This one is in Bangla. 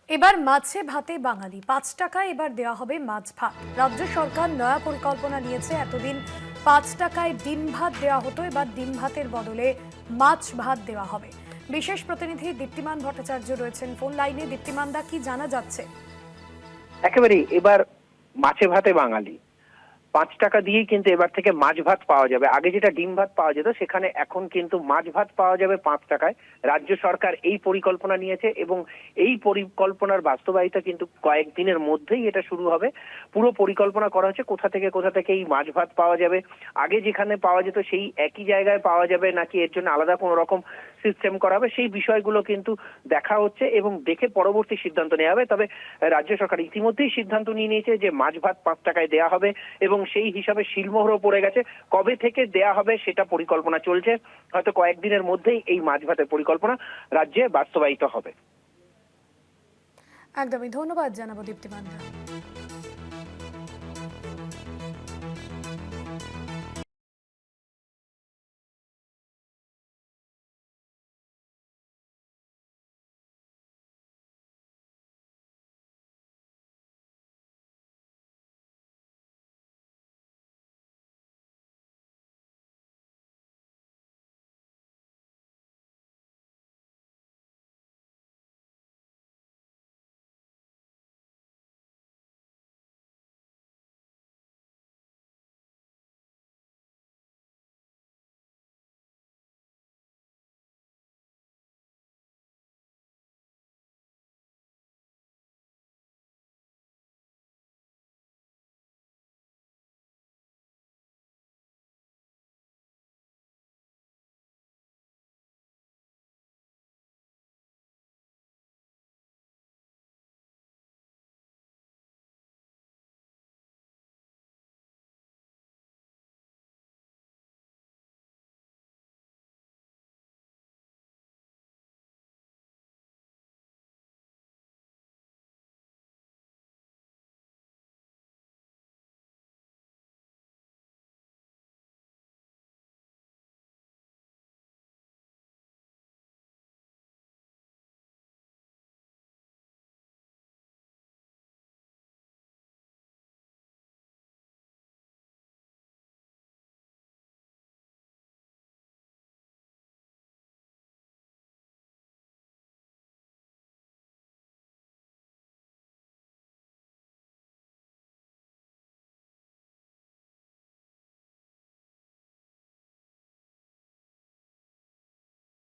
এবার মাছে ভাতে বাঙালি 5 টাকায় এবার দেওয়া হবে মাছ ভাত। রাজ্য সরকার নয়া পরিকল্পনা নিয়েছে। এতদিন 5 টাকায় ডিম ভাত দেওয়া হতো, এবার ডিম ভাতের বদলে মাছ ভাত দেওয়া হবে। বিশেষ প্রতিনিধি দীপ্তিমান ভট্টাচার্য রয়েছেন ফোন লাইনে। দীপ্তিমান দা, কি জানা যাচ্ছে? একেবারেই এবার মাছে ভাতে বাঙালি 5 টাকা দিয়েই কিন্তু এবার থেকে মাছ ভাত পাওয়া যাবে। আগে যেটা ডিম ভাত পাওয়া যেত সেখানে এখন কিন্তু মাছ ভাত পাওয়া যাবে 5 টাকায়। রাজ্য সরকার এই পরিকল্পনা নিয়েছে এবং এই পরিকল্পনার বাস্তবায়িতা কিন্তু কয়েকদিনের মধ্যেই এটা শুরু হবে। পুরো পরিকল্পনা করা হচ্ছে কোথা থেকে এই মাছ ভাত পাওয়া যাবে, আগে যেখানে পাওয়া যেত সেই একই জায়গায় পাওয়া যাবে নাকি এর জন্য আলাদা কোনো রকম সিস্টেম করা হবে, সেই বিষয়গুলো কিন্তু দেখা হচ্ছে এবং দেখে পরবর্তী সিদ্ধান্ত নেওয়া হবে। তবে রাজ্য সরকার ইতিমধ্যেই সিদ্ধান্ত নিয়ে নিয়েছে যে মাছ ভাত 5 টাকায় দেওয়া হবে এবং সেই হিসাবে শিলমোহরও পড়ে গেছে। কবে থেকে দেয়া হবে সেটা পরিকল্পনা চলছে। হয়তো কয়েকদিনের মধ্যেই এই মাছ ভাতের পরিকল্পনা রাজ্যে বাস্তবায়িত হবে। একদমই, ধন্যবাদ জানাবো দীপ্তিমান দা।